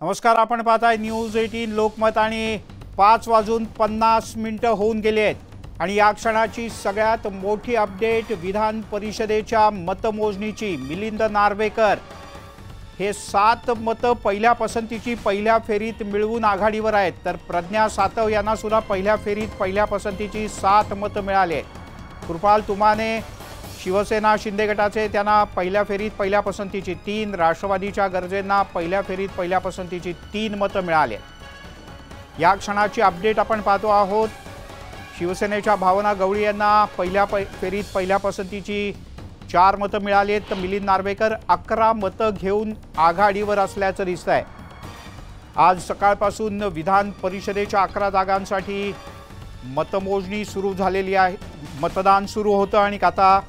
नमस्कार, आपण पाहताय न्यूज 18 लोकमत आणि 5:50 होऊन गेले आहेत आणि या क्षणाची सगळ्यात मोठी अपडेट विधान परिषदेच्या मतमोजणीची। मिलिंद नार्वेकर हे 7 मतं पहिल्या पसंतीची पहिल्या फेरीत मिळवून आघाडीवर आहेत, तर प्रज्ञा सातव यांना सुद्धा पहिल्या फेरीत पहिल्या पसंतीची 7 मतं मिळाली। कृपाल तुमाने शिवसेना शिंदे गटाचे त्यांना पहिल्या फेरीत पहिल्या पसंतीची 3, राष्ट्रवादीच्या गरजेंना पहिल्या फेरीत पहिल्या पसंतीची 3 मतं मिळाली। या क्षणाची अपडेट आपण पाहतो आहोत। शिवसेनेच्या भावना गवळी यांना पहिल्या फेरीत पहिल्या पसंतीची 4 मतं मिळाली आहेत, तर मिलिंद नार्वेकर 11 मतं घेऊन आघाडीवर असल्याचं दिसतंय। आज सकाळपासून विधान परिषदेच्या 11 जागांसाठी मतमोजणी सुरू झालेली आहे। मतदान सुरू होतं आणि आता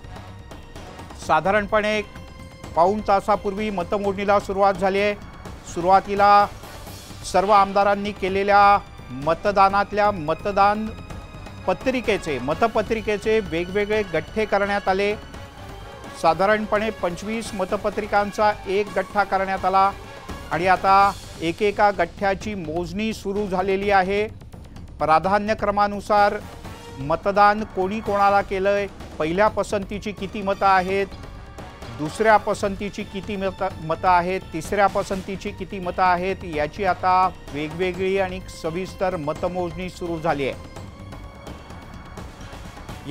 साधारणपणे पाऊण तासापूर्वी मतमोजणीला सुरुवात झाली आहे। सुरुवातीला सर्व आमदारांनी केलेल्या मतदानातल्या मतदान मतपत्रिकेचे वेगवेगळे गठ्ठे करण्यात आले। साधारणपणे 25 मतपत्रिकांचा एक गठ्ठा करण्यात आला आणि आता एकेका गठ्ठ्याची मोजणी सुरू झालेली आहे। प्राधान्यक्रमानुसार मतदान कोणी कोणाला केलंय, पहिल्या पसंतीची किती मतं आहेत, दुसऱ्या पसंतीची किती मतं आहेत, तिसऱ्या पसंतीची किती मतं आहेत, याची आता वेगवेगळी आणि सविस्तर मतमोजणी सुरू झाली आहे।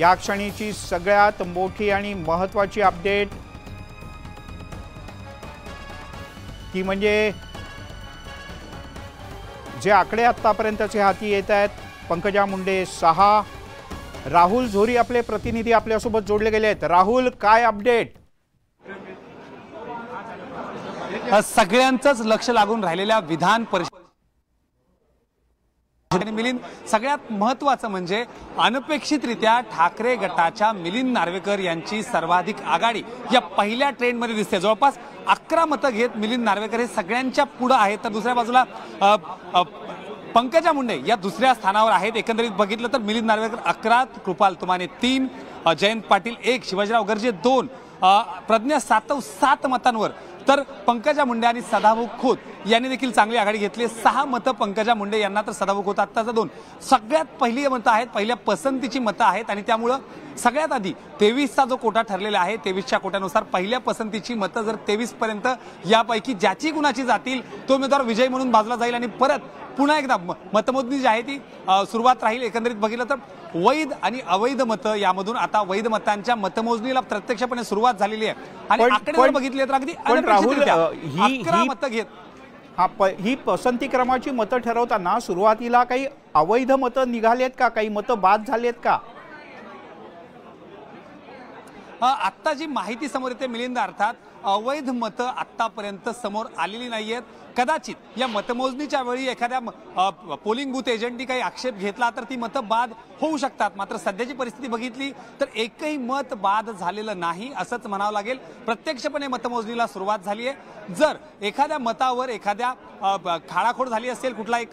या क्षणीची सगळ्यात मोठी आणि महत्त्वाची अपडेट ती म्हणजे जे आकडे आतापर्यंतचे हाती येत आहेत, पंकजा मुंडे 6, राहुल झोरी आपले प्रतिनिधी आपल्यासोबत जोडले गेले आहेत। राहुल, काय अपडेट? सगळ्यांचंच लक्ष लागून राहिलेल्या विधान परिषद मिलिंद, सगळ्यात महत्त्वाचं म्हणजे अनपेक्षितरित्या ठाकरे गटाच्या मिलिंद नार्वेकर यांची सर्वाधिक आघाडी या पहिल्या ट्रेंडमध्ये दिसते। जवळपास 11 मतं घेत मिलिंद नार्वेकर हे सगळ्यांच्या पुढे आहेत, तर दुसऱ्या बाजूला पंकजा मुंडे या दुसऱ्या स्थानावर आहेत। एकंदरीत बघितलं तर मिलिंद नार्वेकर 11, कृपाल तुमाने 3, जयंत पाटील 1, शिवाजीराव गर्जे 2, प्रज्ञा सातव 7 मतांवर, तर पंकजा मुंडे आणि सदाभाऊ खोत यांनी देखील चांगली आघाडी घेतली। 6 मतं पंकजा मुंडे यांना, तर सदाभाऊ खोत आत्ताचा 2। सगळ्यात पहिली मतं आहेत, पहिल्या पसंतीची मतं आहेत आणि त्यामुळं सगळ्यात आधी 23चा जो कोटा ठरलेला आहे, 23च्या कोट्यानुसार पहिल्या पसंतीची मतं जर 23 पर्यंत यापैकी ज्याची कुणाची जातील तो उमेदवार विजयी म्हणून बाजूला जाईल आणि परत पुन्हा एकदा मतमोजणी जी आहे ती सुरुवात राहील। एकंदरीत बघितलं तर वैध आणि अवैध मतं यामधून आता वैध मतांच्या मतमोजणीला प्रत्यक्षपणे सुरुवात झालेली आहे आणि आकडे बघितले तर अगदी ही मतं घेत ही पसंती क्रमाची मतं ठरवताना सुरुवातीला काही अवैध मतं निघालेत का, काही मतं बाद झालेत का? आत्ता जी माहिती समोर येते मिलिंद, अर्थात अवैध मतं आत्तापर्यंत समोर आलेली नाहीयेत। कदाचित या मतमोजणीच्या वेळी एखाद्या पोलिंग बूथ एजंटनी काही आक्षेप घेतला तर ती मतं बाद होऊ शकतात, मात्र सध्याची परिस्थिती बघितली तर एकही मत बाद झालेलं नाही असंच म्हणावं लागेल। प्रत्यक्षपणे मतमोजणीला सुरुवात झाली आहे। जर एखाद्या मतावर एखाद्या खाडाखोड झाली असेल, कुठला एक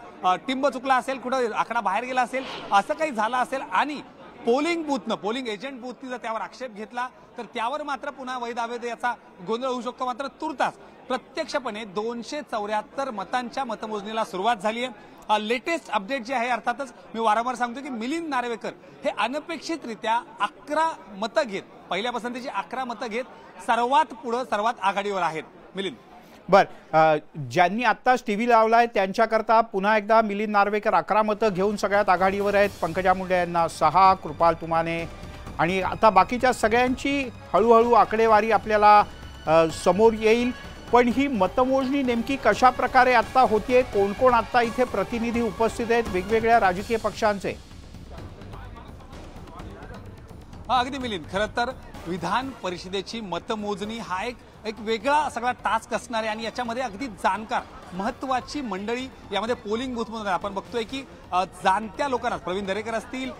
टिंब चुकला असेल, कुठं आकडा बाहेर गेला असेल, असं काही झालं असेल आणि पोलिंग एजंट बूथनी जर त्यावर आक्षेप घेतला तर त्यावर मात्र पुन्हा वैध अवैध याचा गोंधळ होऊ शकतो। मात्र तुर्तास प्रत्यक्षपणे 274 मतांच्या मतमोजणीला सुरुवात झाली आहे। लेटेस्ट अपडेट जे आहे, अर्थातच मी वारंवार सांगतो की मिलिंद नार्वेकर हे अनपेक्षितरित्या 11 मतं घेत, पहिल्या पसंतीची 11 मतं घेत सर्वात पुढे सर्वात आघाडीवर आहेत मिलिंद। ज्यांनी आत्ताच टीव्ही लावलाय त्यांच्याकरता पुन्हा एकदा मिलिंद नार्वेकर 11 मतं घेऊन सगळ्यात आघाडीवर आहेत, पंकजा मुंडे यांना 6, कृपाल तुमाने आणि आता बाकीच्या सगळ्यांची हळूहळू आकडेवारी आपल्याला समोर येईल। पण ही मतमोजणी नेमकी कशा प्रकारे आता होतीये, कोण कोण आता इथे प्रतिनिधी उपस्थित आहेत वेगवेगळ्या राजकीय पक्षांचे? अगदी मिलिंद, खरं तर विधान परिषदेची मतमोजणी हा एक वेगळा सगळा टास्क असणार आहे आणि याच्यामध्ये अगदी जाणकार महत्त्वाची मंडळी यामध्ये पोलिंग बूथमध्ये आपण बघतोय की जाणत्या लोकांना प्रवीण दरेकर असतील,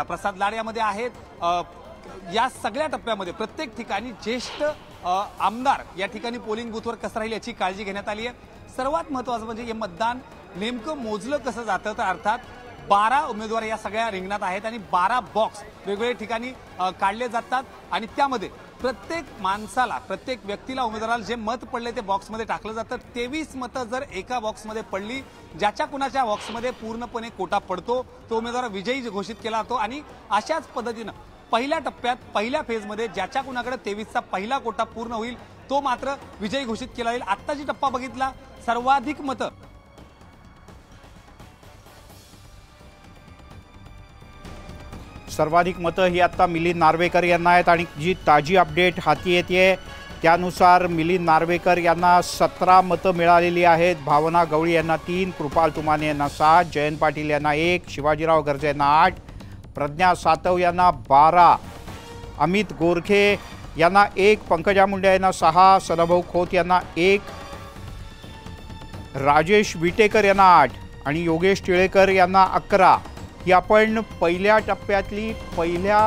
प्रसाद लाड यामध्ये आहेत, या सगळ्या टप्प्यामध्ये प्रत्येक ठिकाणी ज्येष्ठ आमदार या ठिकाणी पोलिंग बूथवर कसं राहील याची काळजी घेण्यात आली आहे। सर्वात महत्त्वाचं म्हणजे हे मतदान नेमकं मोजलं कसं जातं, तर अर्थात 12 उमेदवार या सगळ्या रिंगणात आहेत आणि 12 बॉक्स वेगवेगळ्या ठिकाणी काढले जातात आणि त्यामध्ये प्रत्येक माणसाला, प्रत्येक व्यक्तीला, उमेदवाराला जे मत पडले ते बॉक्समध्ये टाकलं जातं। 23 मतं जर एका बॉक्समध्ये पडली, ज्याच्या कुणाच्या बॉक्समध्ये पूर्णपणे कोटा पडतो तो उमेदवार विजयी घोषित केला जातो। आणि अशाच पद्धतीनं पहिल्या टप्प्यात, पहिल्या फेजमध्ये ज्याच्या कुणाकडे 23चा पहिला कोटा पूर्ण होईल तो मात्र विजयी घोषित केला जाईल। आत्ताची टप्पा बघितला, सर्वाधिक मतं ही आता मिलिंद नार्वेकर यांना आहेत आणि जी ताजी अपडेट हाती येते त्यानुसार मिलिंद नार्वेकर यांना 17 मतं मिळालेली आहेत। भावना गवळी यांना 3, कृपाल तुमाने यांना 7, जयंत पाटील यांना 1, शिवाजीराव गर्जे यांना 8, प्रज्ञा सातव यांना 12, अमित गोरखे यांना 1, पंकजा मुंडे यांना 6, सदाभाऊ खोत यांना 1, राजेश विटेकर यांना 8 आणि योगेश टिळेकर यांना 11। ही आपण पहिल्या टप्प्यातली पहिल्या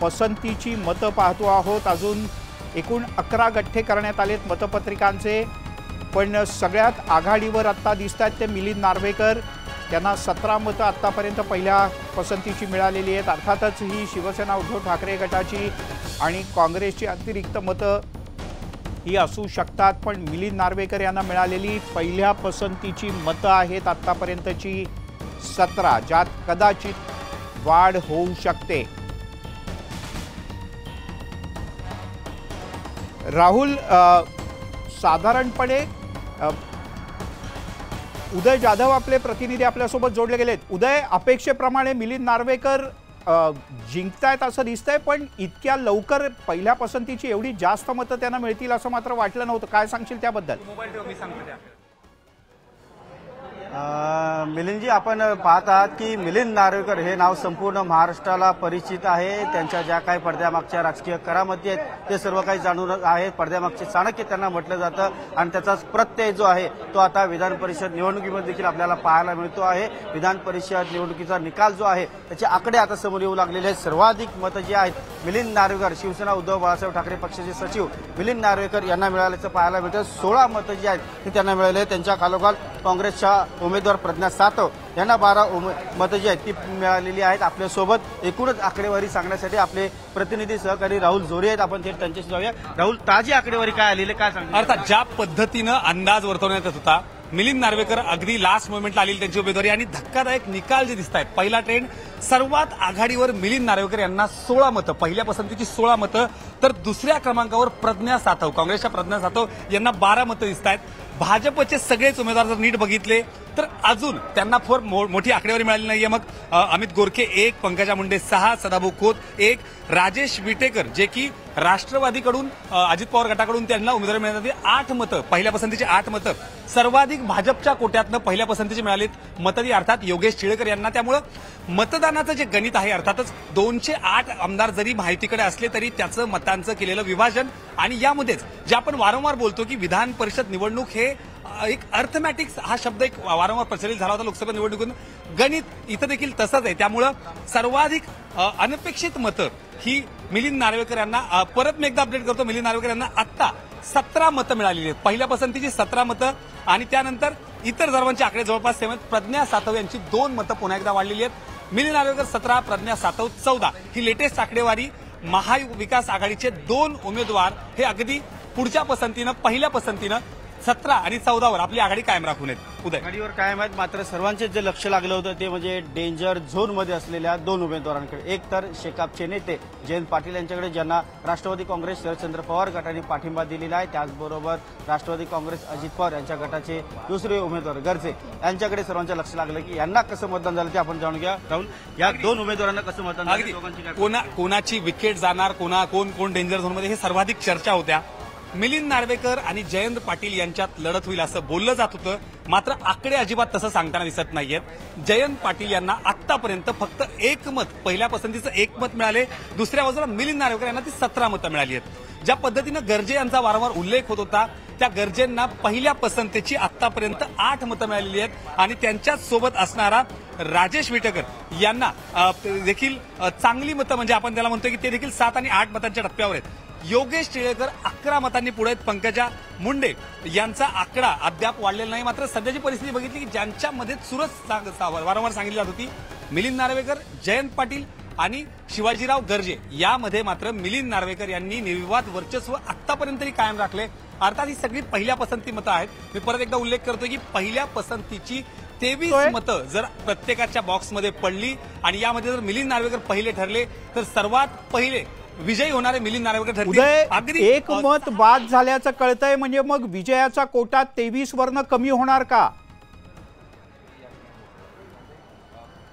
पसंतीची मतं पाहतो आहोत। अजून एकूण 11 गठ्ठे करण्यात आलेत मतपत्रिकांचे, पण सगळ्यात आघाडीवर आत्ता दिसतात ते मिलिंद नार्वेकर। त्यांना 17 मतं आत्तापर्यंत पहिल्या पसंतीची मिळालेली आहेत। अर्थातच ही शिवसेना उद्धव ठाकरे गटाची आणि काँग्रेसची अतिरिक्त मतं ही असू शकतात, पण मिलिंद नार्वेकर यांना मिळालेली पहिल्या पसंतीची मतं आहेत आत्तापर्यंतची 17, ज्यात कदाचित वाढ होऊ शकते। राहुल, साधारणपणे उदय जाधव आपले प्रतिनिधी आपल्यासोबत जोडले गेलेत। उदय, अपेक्षेप्रमाणे मिलिंद नार्वेकर जिंकतायत असं दिसतंय, पण इतक्या लवकर पहिल्या पसंतीची एवढी जास्त मतं त्यांना मिळतील असं मात्र वाटलं नव्हतं। काय सांगशील त्याबद्दल? मिलिंदजी, आपण पाहत आहात की मिलिंद नार्वेकर हे नाव संपूर्ण महाराष्ट्राला परिचित आहे। त्यांच्या ज्या काही पडद्यामागच्या राजकीय करामती आहेत ते सर्व काही जाणून आहेत। पडद्यामागचे चाणक्य त्यांना म्हटलं जातं आणि त्याचाच प्रत्यय जो आहे तो आता विधान परिषद निवडणुकीमध्ये देखील आपल्याला पाहायला मिळतो आहे। विधान परिषद निवडणुकीचा निकाल जो आहे त्याचे आकडे आता समोर येऊ लागलेले आहेत। सर्वाधिक मतं जी आहेत मिलिंद नार्वेकर, शिवसेना उद्धव बाळासाहेब ठाकरे पक्षाचे सचिव मिलिंद नार्वेकर यांना मिळाल्याचं पाहायला मिळतं। 16 मतं जी आहेत ती त्यांना मिळाली। त्यांच्या खालोखाल काँग्रेसच्या उमेदवार प्रज्ञा सातव यांना 12 मतं जी आहेत ती मिळालेली आहेत। आपल्यासोबत एकूणच आकडेवारी सांगण्यासाठी आपले प्रतिनिधी सहकारी राहुल जोरे आहेत। आपण थेट त्यांच्याशी जाऊया। राहुल, ताजी आकडेवारी काय आलेली, काय सांगता? अर्थात ज्या पद्धतीनं अंदाज वर्तवण्यात येत होता, मिलिंद नार्वेकर अगदी लास्ट मोमेंटला आलेली त्यांची उमेदवारी आणि धक्कादायक निकाल जे दिसत आहेत, पहिला ट्रेंड सर्वात आघाडीवर मिलिंद नार्वेकर यांना 16 मतं, पहिल्या पसंतीची 16 मतं, तर दुसऱ्या क्रमांकावर प्रज्ञा सातव, काँग्रेसच्या प्रज्ञा सातव यांना 12 मतं दिसत आहेत। भाजपचे सगळेच उमेदवार जर नीट बघितले तर अजून त्यांना फार मोठी आकडेवारी मिळाली नाहीये। मग अमित गोरखे 1, पंकजा मुंडे 6, सदाभाऊ खोत 1, राजेश विटेकर जे की राष्ट्रवादीकडून अजित पवार गटाकडून त्यांना उमेदवारी मिळाली 8 मतं, पहिल्या पसंतीची 8 मतं। सर्वाधिक भाजपच्या कोट्यातनं पहिल्या पसंतीची मिळालीत मतं ती अर्थात योगेश टिळेकर यांना। त्यामुळे मतदानाचं जे गणित आहे, अर्थातच 208 आमदार जरी माहितीकडे असले तरी त्याचं मतांचं केलेलं विभाजन आणि यामध्येच जे आपण वारंवार बोलतो की विधान परिषद निवडणूक हे एक अर्थमॅटिक्स हा शब्द एक वारंवार प्रचलित झाला होता लोकसभा निवडणुकीतून, गणित इथं देखील तसंच आहे। त्यामुळं सर्वाधिक अनपेक्षित मतं ही मिलिंद नार्वेकर यांना, परत मी एकदा अपडेट करतो, मिलिंद नार्वेकर यांना आत्ता 17 मतं मिळालेली आहेत, पहिल्या पसंतीची 17 मतं आणि त्यानंतर इतर सर्वांचे आकडे जवळपास सेम आहेत। प्रज्ञा सातव यांची 2 मतं पुन्हा एकदा वाढलेली आहेत। मिलिंद नार्वेकर 17, प्रज्ञा सातव 14 ही लेटेस्ट आकडेवारी। महाविकास आघाडीचे 2 उमेदवार हे अगदी पुढच्या पसंतीनं, पहिल्या पसंतीनं 17 आणि 14 वर आपली आघाडी कायम राखून आहेत। उदय, आघाडीवर कायम आहेत, मात्र सर्वांचे जे लक्ष लागलं होतं ते म्हणजे डेंजर झोनमध्ये असलेल्या 2 उमेदवारांकडे। एक तर शेकापचे नेते जयंत पाटील यांच्याकडे, ज्यांना राष्ट्रवादी काँग्रेस शरदचंद्र पवार गटाने पाठिंबा दिलेला आहे, त्याचबरोबर राष्ट्रवादी काँग्रेस अजित पवार यांच्या गटाचे दुसरे उमेदवार गर्जे यांच्याकडे सर्वांचं लक्ष लागलं की यांना कसं मतदान झालं ते आपण जाणून घ्या। राहुल, या 2 उमेदवारांना कसं मतदान झालं, कोणाची विकेट जाणार, कोण डेंजर झोनमध्ये, हे सर्वाधिक चर्चा होत्या। मिलिंद नार्वेकर आणि जयंत पाटील यांच्यात लढत होईल असं बोललं जात होतं, मात्र आकडे अजिबात तसं सांगताना दिसत नाहीयेत। जयंत पाटील यांना आतापर्यंत फक्त 1 मत, पहिल्या पसंतीचं 1 मत मिळाले, दुसऱ्या बाजूला मिलिंद नार्वेकर यांना ती 17 मतं मिळाली आहेत। ज्या पद्धतीनं गर्जे यांचा वारंवार उल्लेख होत होता, त्या गर्जेंना पहिल्या पसंतीची आतापर्यंत 8 मतं मिळालेली आहेत आणि त्यांच्याच सोबत असणारा राजेश विटेकर यांना देखील चांगली मतं, म्हणजे आपण त्याला म्हणतो की ते देखील 7 आणि 8 मतांच्या टप्प्यावर आहेत। योगेश टिळेकर 11 मतांनी पुढे आहेत। पंकजा मुंडे यांचा आकडा अद्याप वाढलेला नाही, मात्र सध्याची परिस्थिती बघितली की ज्यांच्यामध्ये चुरस वारंवार सांगितली जात होती, मिलिंद नार्वेकर, जयंत पाटील आणि शिवाजीराव गर्जे यामध्ये मात्र मिलिंद नार्वेकर यांनी निर्विवाद वर्चस्व आतापर्यंत तरी कायम राखले। अर्थात ही सगळी पहिल्या पसंती मतं आहेत। मी परत एकदा उल्लेख करतो की पहिल्या पसंतीची 23 मतं जर प्रत्येकाच्या बॉक्समध्ये पडली आणि यामध्ये जर मिलिंद नार्वेकर पहिले ठरले तर सर्वात पहिले विजयी होणारे मिलिंद नार्वेकर ठरतील। उदय, एक मत बाद झाल्याचं कळतंय, म्हणजे मग विजयाचा कोटा 23 वरनं कमी होणार का?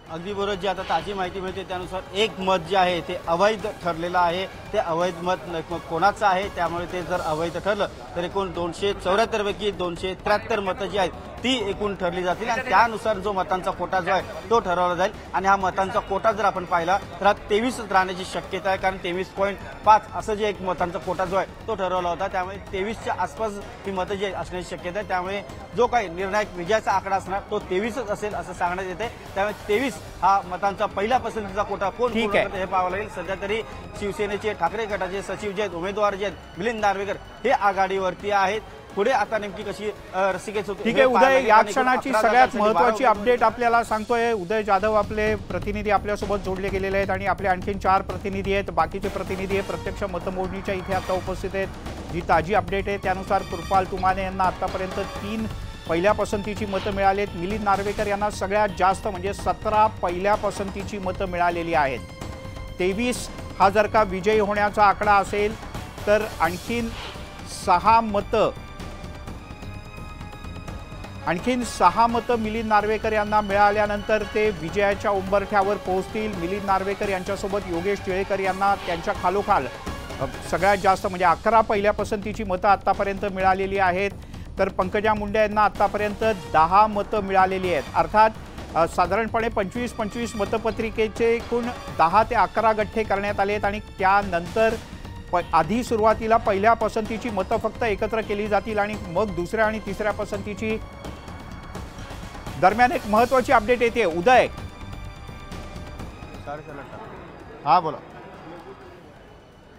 अगदी बरोबर, जी आता ताजी माहिती मिळते त्यानुसार एक मत जे आहे ते अवैध ठरलेलं आहे। ते अवैध मत कोणाचं आहे, त्यामुळे ते जर अवैध ठरलं तर एकूण 274 पैकी 273 मतं जी आहेत ती एकूण ठरली जातील आणि त्यानुसार जो मतांचा कोटा जो आहे तो ठरवला जाईल। आणि हा मतांचा कोटा जर आपण पाहिला तर हा 23 राहण्याची शक्यता आहे, कारण 23.5 असं जे एक मतांचा कोटा जो आहे तो ठरवला होता, त्यामुळे 23च्या आसपास ही मतं जी असण्याची शक्यता आहे। त्यामुळे जो काही निर्णायक विजयाचा आकडा असणार तो 23च असेल असं सांगण्यात येते। त्यामुळे 23 हा मतांचा पहिल्या पसंतीचा कोटा कोण पूर्ण करते हे पाहावं लागेल। सध्या तरी शिवसेनेचे ठाकरे गटाचे सचिव जे आहेत, उमेदवार जे आहेत मिलिंद नार्वेकर हे आघाडीवरती आहेत। पुढे आता नेमकी कशी रसिकेच होते। ठीक आहे उदय, या क्षणाची सगळ्यात महत्त्वाची अपडेट आपल्याला सांगतोय उदय जाधव, आपले प्रतिनिधी आपल्यासोबत जोडले गेलेले आहेत आणि आपले आणखीन 4 प्रतिनिधी आहेत, बाकीचे प्रतिनिधी हे प्रत्यक्ष मतमोजणीच्या इथे आता उपस्थित आहेत। जी ताजी अपडेट आहे त्यानुसार कृपाल तुमाने यांना आतापर्यंत 3 पहिल्या पसंतीची मतं मिळाली आहेत। मिलिंद नार्वेकर यांना सगळ्यात जास्त म्हणजे 17 पहिल्या पसंतीची मतं मिळालेली आहेत। 23 हा जर का विजयी होण्याचा आकडा असेल तर आणखीन 6 मतं मिलिंद नार्वेकर यांना मिळाल्यानंतर ते विजयाच्या उंबरठ्यावर पोहोचतील। मिलिंद नार्वेकर यांच्यासोबत योगेश टिळेकर यांना त्यांच्या खालोखाल सगळ्यात जास्त म्हणजे 11 पहिल्या पसंतीची मतं आतापर्यंत मिळालेली आहेत, तर पंकजा मुंडे यांना आतापर्यंत 10 मतं मिळालेली आहेत। अर्थात साधारणपणे 25-25 मतपत्रिकेचे एकूण 10 ते 11 गठ्ठे करण्यात आले आहेत आणि त्यानंतर आधी सुरुवातीला पहिल्या पसंतीची मतं फक्त एकत्र केली जातील आणि मग दुसऱ्या आणि तिसऱ्या पसंतीची। दरम्यान एक महत्त्वाची अपडेट येते उदय। हा बोला।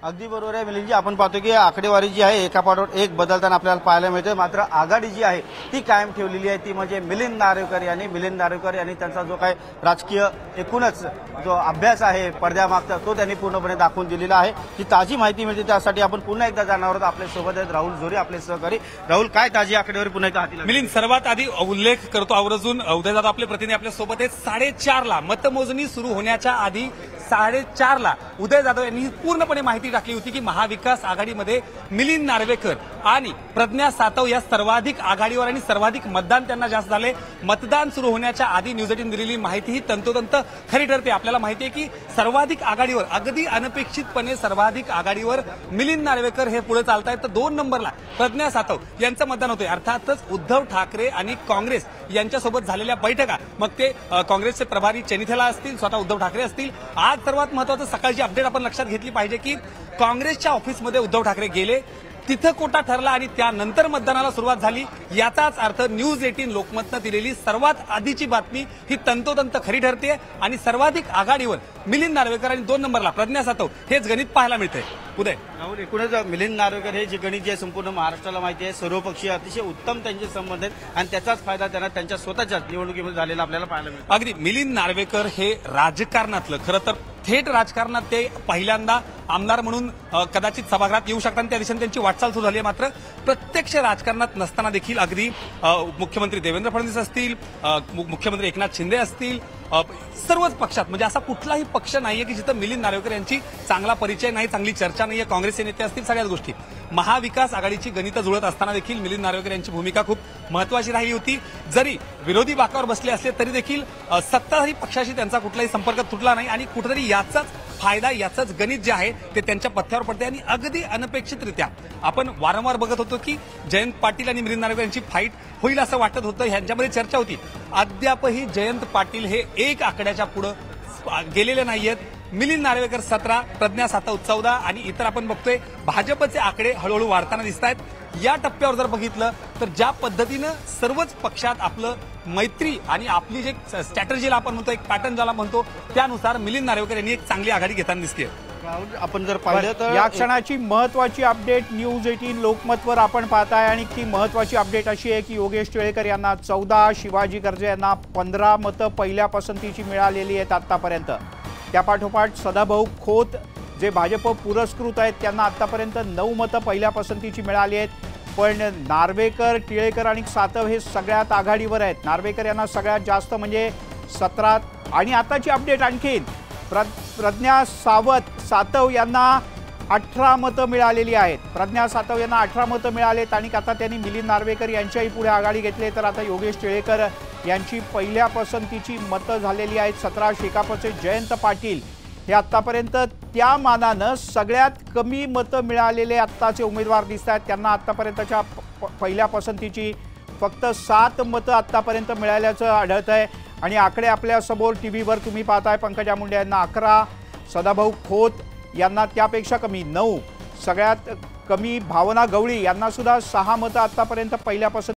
अगदी बरोबर आहे मिलिंदजी, आपण पाहतो की आकडेवारी जी आहे एकापाठोपाठ एक बदलताना आपल्याला पाहायला मिळते, मात्र आघाडी जी आहे ती कायम ठेवलेली आहे, ती म्हणजे मिलिंद नार्वेकर यांनी त्यांचा जो काही राजकीय एकूणच जो अभ्यास आहे पडद्यामागचा तो त्यांनी पूर्णपणे दाखवून दिलेला आहे। जी ताजी माहिती मिळते त्यासाठी आपण पुन्हा एकदा जाणार आहोत। आपल्या सोबत आहेत राहुल जोरे, आपले सहकारी। राहुल, काय ताजी आकडेवारी पुन्हा एकदा हाती लागली? मिलिंद, सर्वात आधी उल्लेख करतो आवर्जून उदय जाधव आपले प्रतिनिधी आपल्या सोबत आहेत। 4:30ला मतमोजणी सुरू होण्याच्या आधी 4:30ला उदय जाधव यांनी पूर्णपणे माहिती टाकली होती की महाविकास आघाडीमध्ये मिलिंद नार्वेकर आणि प्रज्ञा सातव या सर्वाधिक आघाडीवर आणि सर्वाधिक मतदान त्यांना जास्त झाले। मतदान सुरू होण्याच्या आधी न्यूज 18 दिलेली माहिती ही तंतोतंत खरी ठरते। आपल्याला माहिती आहे की सर्वाधिक आघाडीवर, अगदी अनपेक्षितपणे सर्वाधिक आघाडीवर मिलिंद नार्वेकर हे पुढे चालतायत, तर 2 नंबरला प्रज्ञा सातव यांचं मतदान होतंय। अर्थातच उद्धव ठाकरे आणि काँग्रेस यांच्यासोबत झालेल्या बैठका, मग ते काँग्रेसचे प्रभारी चेनिथेला असतील, स्वतः उद्धव ठाकरे असतील। आज सर्वात महत्त्वाचं सकाळची अपडेट आपण लक्षात घेतली पाहिजे की काँग्रेसच्या ऑफिसमध्ये उद्धव ठाकरे गेले, तिथं कोटा ठरला आणि त्यानंतर मतदानाला सुरुवात झाली। याचाच अर्थ न्यूज 18 लोकमतनं दिलेली सर्वात आधीची बातमी ही तंतोतंत खरी ठरते आणि सर्वाधिक आघाडीवर मिलिंद नार्वेकर आणि 2 नंबरला प्रज्ञा सातव हेच गणित पाहायला मिळते। उदय, राहुल, एकूणच मिलिंद नार्वेकर हे जे गणित जे संपूर्ण महाराष्ट्राला माहिती आहे, सर्वपक्षीय अतिशय उत्तम त्यांचे संबंध आहेत आणि त्याचाच फायदा त्यांना त्यांच्या स्वतःच्याच निवडणुकीमध्ये झालेला आपल्याला पाहायला मिळतो। अगदी मिलिंद नार्वेकर हे राजकारणातलं खरं तर थेट राजकारणात ते पहिल्यांदा आमदार म्हणून कदाचित सभागृहात येऊ शकतात, त्या दिशेने त्यांची वाटचाल सुरू झाली आहे। मात्र प्रत्यक्ष राजकारणात नसताना देखील अगदी मुख्यमंत्री देवेंद्र फडणवीस असतील, मुख्यमंत्री एकनाथ शिंदे असतील, सर्वच पक्षात म्हणजे असा कुठलाही पक्ष नाहीये की जिथं मिलिंद नार्वेकर यांची चांगला परिचय नाही, चांगली चर्चा नाहीये। काँग्रेसचे नेते असतील, सगळ्याच गोष्टी। महाविकास आघाडीची गणितं जुळत असताना देखील मिलिंद नार्वेकर यांची भूमिका खूप महत्वाची राहिली होती। जरी विरोधी बाकावर बसले असले तरी देखील सत्ताधारी पक्षाशी त्यांचा कुठलाही संपर्क तुटला नाही आणि कुठेतरी याचाच फायदा, याचंच गणित जे आहे ते त्यांच्या पथ्यावर पडते। आणि अगदी अनपेक्षितरित्या आपण वारंवार बघत होतो की जयंत पाटील आणि मिलिंद नार्वेकर यांची फाईट होईल असं वाटत होतं, ह्यांच्यामध्ये चर्चा होती। अद्यापही जयंत पाटील हे एक आकड्याच्या पुढे गेलेले नाहीयेत। मिलिंद नार्वेकर 17, प्रज्ञा सातव 14 आणि इतर आपण बघतोय भाजपचे आकडे हळूहळू वाढताना दिसत आहेत। या टप्प्यावर जर बघितलं तर ज्या पद्धतीनं सर्वच पक्षात आपलं मैत्री आणि आपली जे स्ट्रॅटर्जीला आपण म्हणतो, एक पॅटर्न ज्याला म्हणतो, त्यानुसार मिलिंद नार्वेकर यांनी एक चांगली आघाडी घेताना दिसते। राहुल, आपण जर पाहिलं तर या क्षणाची महत्त्वाची अपडेट न्यूज 18 लोकमतवर आपण पाहताय आणि ती महत्त्वाची अपडेट अशी आहे की योगेश टिळेकर यांना 14, शिवाजी गर्जे यांना 15 मतं पहिल्या पसंतीची मिळालेली आहेत आतापर्यंत। त्यापाठोपाठ सदाभाऊ खोत जे भाजप पुरस्कृत आहेत त्यांना आतापर्यंत 9 मतं पहिल्या पसंतीची मिळाली आहेत। पण नार्वेकर, टिळेकर आणि सातव हे सगळ्यात आघाडीवर आहेत। नार्वेकर यांना सगळ्यात जास्त म्हणजे 17 आणि आताची अपडेट आणखीन प्रज्ञा सातव यांना 18 मतं मिळालेली आहेत। प्रज्ञा सातव यांना 18 मतं मिळालेत आणि आता त्यांनी मिलिंद नार्वेकर यांच्याही पुढे आघाडी घेतली। तर आता योगेश टिळेकर यांची पहिल्या पसंतीची मतं झालेली आहेत। 17 शेकापचे जयंत पाटील हे आतापर्यंत त्या मानानं सगळ्यात कमी मतं मिळालेले आत्ताचे उमेदवार दिसत आहेत। त्यांना आतापर्यंतच्या पहिल्या पसंतीची फक्त 7 मतं आतापर्यंत मिळाल्याचं आढळत आहे। आणि आकडे आपल्या समोर टीव्हीवर तुम्ही पाहताय। पंकजा मुंडे यांना 11, सदाभाऊ खोत यांना त्यापेक्षा कमी 9, सगळ्यात कमी भावना गवळी यांना सुद्धा 6 मतं आतापर्यंत पहिल्या पसंती